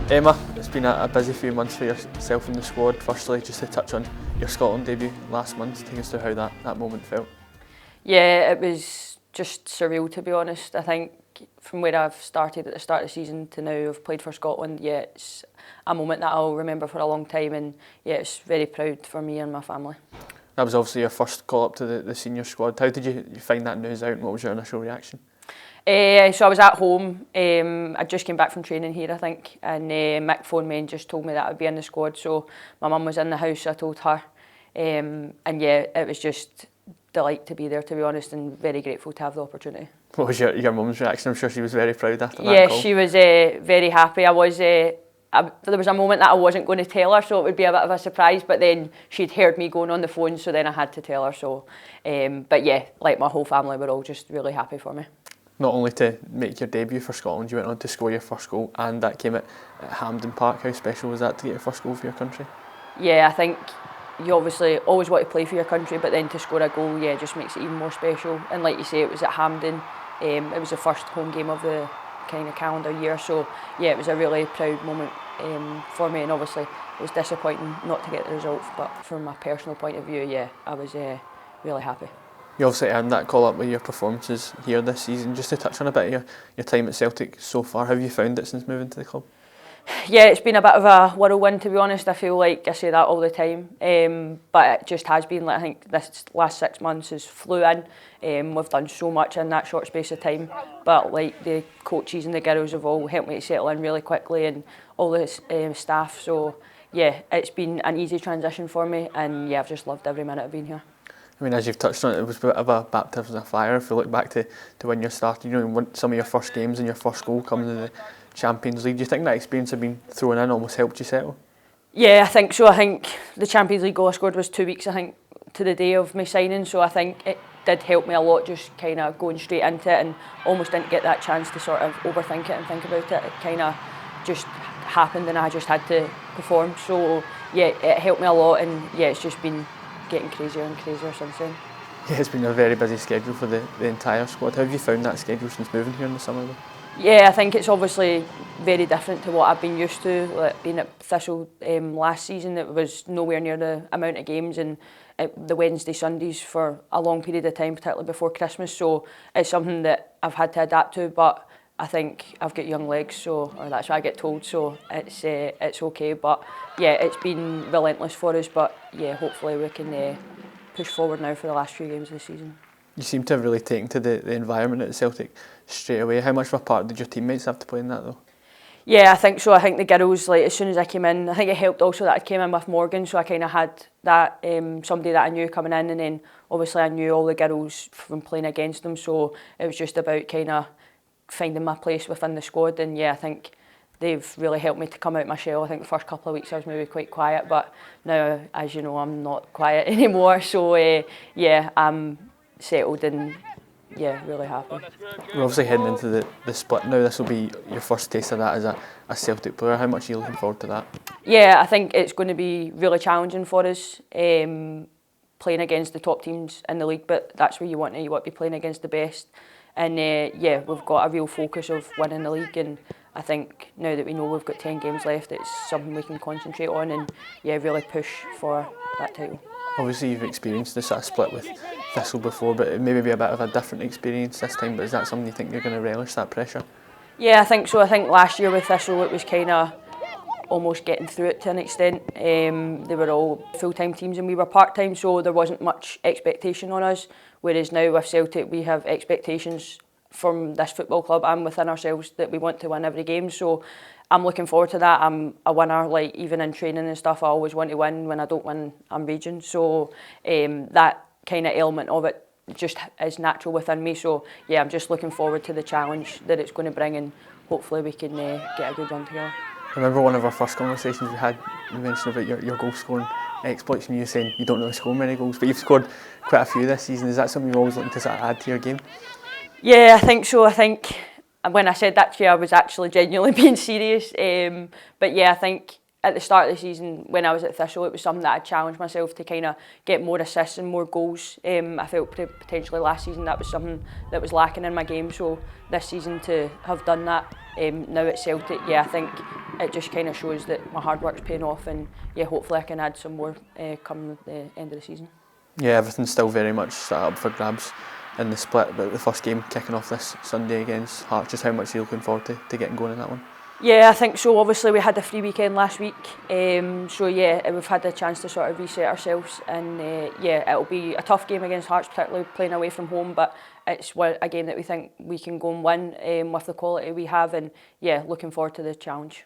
Emma, it's been a busy few months for yourself and the squad. Firstly, just to touch on your Scotland debut last month, take us through how that moment felt. Yeah, it was just surreal, to be honest. I think from where I've started at the start of the season to now I've played for Scotland, yeah, it's a moment that I'll remember for a long time, and yeah, it's very proud for me and my family. That was obviously your first call up to the senior squad. How did you find that news out, and what was your initial reaction? So I was at home, I just came back from training here, I think, and Mick phoned me and just told me that I'd be in the squad, so my mum was in the house, so I told her, and yeah, it was just delight to be there, to be honest, and very grateful to have the opportunity. What was your mum's reaction? I'm sure she was very proud after that call. Yeah, she was very happy. There was a moment that I wasn't going to tell her, so it would be a bit of a surprise, but then she'd heard me going on the phone, so then I had to tell her. So, but yeah, like my whole family were all just really happy for me. Not only to make your debut for Scotland, you went on to score your first goal, and that came at Hampden Park. How special was that to get your first goal for your country? Yeah, I think you obviously always want to play for your country, but then to score a goal, yeah, just makes it even more special. And like you say, it was at Hampden. It was the first home game of the kind of calendar year, so yeah, it was a really proud moment for me, and obviously it was disappointing not to get the result, but from my personal point of view, yeah, I was really happy. You obviously earned that call up with your performances here this season. Just to touch on a bit of your time at Celtic so far, how have you found it since moving to the club? Yeah, it's been a bit of a whirlwind, to be honest. I feel like I say that all the time, but it just has been. Like, I think this last 6 months has flew in. We've done so much in that short space of time, but like the coaches and the girls have all helped me to settle in really quickly, and all the staff. So yeah, it's been an easy transition for me, and yeah, I've just loved every minute of being here. I mean, as you've touched on, it was a bit of a baptism of fire. If you look back to when you started, you know, some of your first games and your first goal coming to the Champions League. Do you think that experience of being thrown in almost helped you settle? Yeah, I think so. I think the Champions League goal I scored was 2 weeks, I think, to the day of me signing. So I think it did help me a lot, just kind of going straight into it, and almost didn't get that chance to sort of overthink it and think about it. It kind of just happened, and I just had to perform. So yeah, it helped me a lot, and yeah, it's just been getting crazier and crazier since then. Yeah, it's been a very busy schedule for the entire squad. How have you found that schedule since moving here in the summer though? Yeah, I think it's obviously very different to what I've been used to. Like being at Thistle last season, it was nowhere near the amount of games, and the Wednesday, Sundays for a long period of time, particularly before Christmas. So it's something that I've had to adapt to, but I think I've got young legs, or that's what I get told, so it's okay. But yeah, it's been relentless for us, but yeah, hopefully we can push forward now for the last few games of the season. You seem to have really taken to the environment at Celtic straight away. How much of a part did your teammates have to play in that though? Yeah, I think so. I think the girls, like as soon as I came in, I think it helped also that I came in with Morgan, so I kind of had that somebody that I knew coming in, and then obviously I knew all the girls from playing against them, so it was just about kind of finding my place within the squad. And yeah, I think they've really helped me to come out my shell. I think the first couple of weeks I was maybe quite quiet, but now, as you know, I'm not quiet anymore. So yeah, I'm settled and yeah, really happy. We're obviously heading into the split now. This will be your first taste of that as a Celtic player. How much are you looking forward to that? Yeah, I think it's going to be really challenging for us, playing against the top teams in the league, but that's where you want to be playing against the best. And yeah, we've got a real focus of winning the league, and I think now that we know we've got 10 games left, it's something we can concentrate on and yeah, really push for that title. Obviously you've experienced this sort of split with Thistle before, but it may be a bit of a different experience this time, but is that something you think you're going to relish, that pressure? Yeah, I think so. I think last year with Thistle it was kind of almost getting through it to an extent. They were all full-time teams and we were part-time, so there wasn't much expectation on us, whereas now with Celtic we have expectations from this football club and within ourselves that we want to win every game. So I'm looking forward to that. I'm a winner, like even in training and stuff, I always want to win. When I don't win, I'm raging. So that kind of element of it just is natural within me. So yeah, I'm just looking forward to the challenge that it's going to bring, and hopefully we can get a good run together. I remember one of our first conversations we had, you mentioned about your goal scoring exploits, and you saying you don't really score many goals, but you've scored quite a few this season. Is that something you're always looking to sort of add to your game? Yeah, I think so. I think when I said that to you, I was actually genuinely being serious. But yeah, I think at the start of the season, when I was at Thistle, it was something that I challenged myself to kind of get more assists and more goals. I felt potentially last season that was something that was lacking in my game. So this season to have done that now at Celtic, yeah, I think it just kind of shows that my hard work's paying off, and yeah, hopefully I can add some more come the end of the season. Yeah, everything's still very much set up for grabs in the split, but the first game kicking off this Sunday against Hearts, just how much are you looking forward to getting going in that one? Yeah, I think so. Obviously we had a free weekend last week, so yeah, we've had the chance to sort of reset ourselves, and yeah, it'll be a tough game against Hearts, particularly playing away from home, but it's a game that we think we can go and win with the quality we have, and yeah, looking forward to the challenge.